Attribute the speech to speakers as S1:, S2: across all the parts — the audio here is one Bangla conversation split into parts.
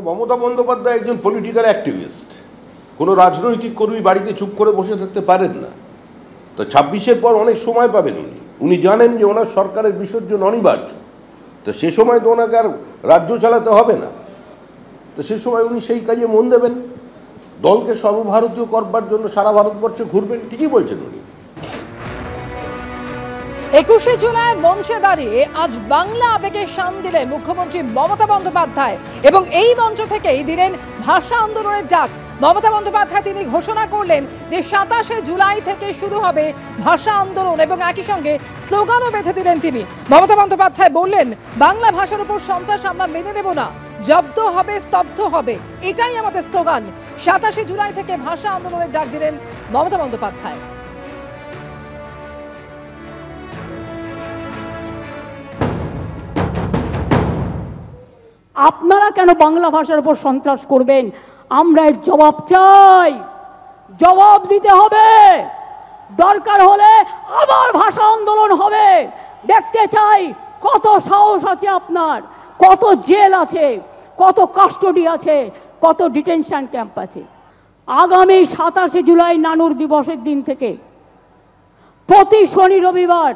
S1: মমতা বন্দ্যোপাধ্যায় একজন পলিটিক্যাল অ্যাক্টিভিস্ট। কোনো রাজনৈতিক কর্মী বাড়িতে চুপ করে বসে থাকতে পারেন না। তো 26-এর পর অনেক সময় পাবেন উনি জানেন যে ওনার সরকারের বিসর্জন অনিবার্য। তো সে সময় তো ওনাকে আর রাজ্য চালাতে হবে না। তো সে সময় উনি সেই কাজে মন দেবেন, দলকে সর্বভারতীয় করবার জন্য সারা ভারতবর্ষে ঘুরবেন। ঠিকই বলছেন উনি।
S2: 21শে জুলাইয়ের মঞ্চে দাঁড়িয়ে আজ বাংলা আবেগের শান দিলেন মুখ্যমন্ত্রী মমতা বন্দ্যোপাধ্যায় এবং এই মঞ্চ থেকেই দিলেন ভাষা আন্দোলনের ডাক। মমতা বন্দ্যোপাধ্যায় তিনি ঘোষণা করলেন যে 27শে জুলাই থেকে শুরু হবে ভাষা আন্দোলন এবং একই সঙ্গে স্লোগানও বেঁধে দিলেন তিনি। মমতা বন্দ্যোপাধ্যায় বললেন, বাংলা ভাষার উপর সন্ত্রাস আমরা মেনে নেব না, জব্দ হবে, স্তব্ধ হবে, এটাই আমাদের স্লোগান। 27শে জুলাই থেকে ভাষা আন্দোলনের ডাক দিলেন মমতা বন্দ্যোপাধ্যায়।
S3: আপনারা কেন বাংলা ভাষার উপর সন্ত্রাস করবেন? আমরা এর জবাব চাই, জবাব দিতে হবে। দরকার হলে আবার ভাষা আন্দোলন হবে। দেখতে চাই কত সাহস আছে আপনার, কত জেল আছে, কত কাস্টডি আছে, কত ডিটেনশন ক্যাম্প আছে। আগামী 27শে জুলাই নানুর দিবসের দিন থেকে প্রতি শনি রবিবার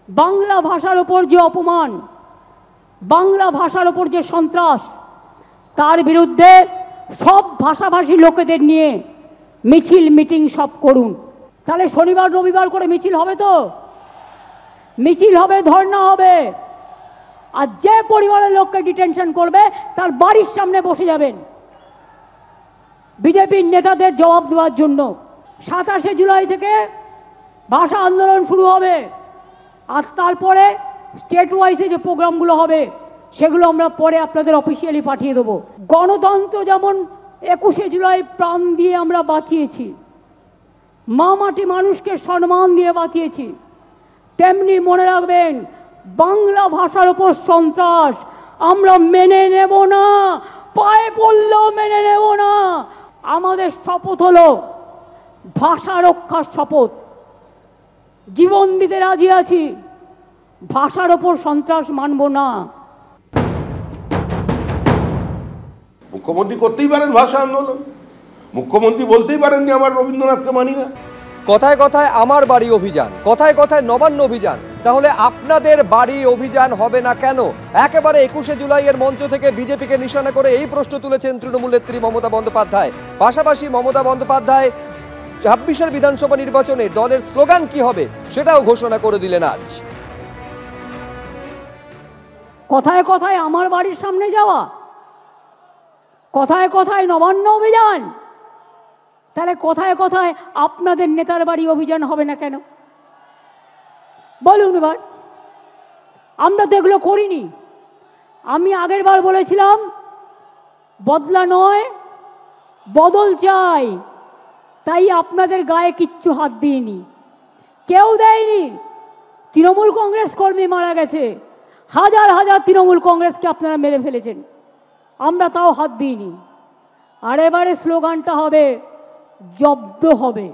S3: বাংলা ভাষার উপর যে অপমান, বাংলা ভাষার উপর যে সন্ত্রাস, তার বিরুদ্ধে সব ভাষাভাষী লোকেদের নিয়ে মিছিল মিটিং সব করুন। তাহলে শনিবার রবিবার করে মিছিল হবে, তো মিছিল হবে, ধর্ণা হবে। আর যে পরিবারের লোককে ডিটেনশন করবে তার বাড়ির সামনে বসে যাবেন বিজেপির নেতাদের জবাব দেওয়ার জন্য। 27শে জুলাই থেকে ভাষা আন্দোলন শুরু হবে। আর তারপরে স্টেট ওয়াইজে যে প্রোগ্রামগুলো হবে সেগুলো আমরা পরে আপনাদের অফিসিয়ালি পাঠিয়ে দেবো। গণতন্ত্র যেমন 21শে জুলাই প্রাণ দিয়ে আমরা বাঁচিয়েছি, মা মাটি মানুষকে সম্মান দিয়ে বাঁচিয়েছি, তেমনি মনে রাখবেন বাংলা ভাষার উপর সন্ত্রাস আমরা মেনে নেব না, পায়ে পড়লেও মেনে নেব না। আমাদের শপথ হলো ভাষা রক্ষার শপথ। জীবন দিতে রাজি আছি, ভাষার ওপর সন্ত্রাস মানব না।
S1: মুখ্যমন্ত্রী করতেই পারেন ভাষা আন্দোলন, মুখ্যমন্ত্রী বলতেই পারেন যে আমার রবীন্দ্রনাথকে মানি না।
S4: কথায় কথায় আমার বাড়ি অভিযান, কথায় কথায় নবান্ন অভিযান, তাহলে আপনাদের বাড়ি অভিযান হবে না কেন? একেবারে 21শে জুলাইয়ের মঞ্চ থেকে বিজেপিকে নিশানা করে এই প্রশ্ন তুলেছেন তৃণমূল নেত্রী মমতা বন্দ্যোপাধ্যায়। পাশাপাশি মমতা বন্দ্যোপাধ্যায় 26এর বিধানসভা নির্বাচনে দলের স্লোগান কি হবে সেটাও ঘোষণা করে দিলেন আজ।
S3: কথায় কথায় আমার বাড়ির সামনে যাওয়া, কথায় কথায় নবান্ন অভিযান, তাহলে কথায় কথায় আপনাদের নেতার বাড়ি অভিযান হবে না কেন? বলুন এবার। আমরা তো এগুলো করিনি। আমি আগের বার বলেছিলাম বদলা নয় বদল চাই, তাই আপনাদের গায়ে কিচ্ছু হাত দিইনি, কেউ দেয়নি। তৃণমূল কংগ্রেস কর্মী মারা গেছে, হাজার হাজার তৃণমূল কংগ্রেসকে আপনারা মেরে ফেলেছেন, আমরা তাও হাত দিইনি। আর এবারে স্লোগানটা হবে জব্দ হবে।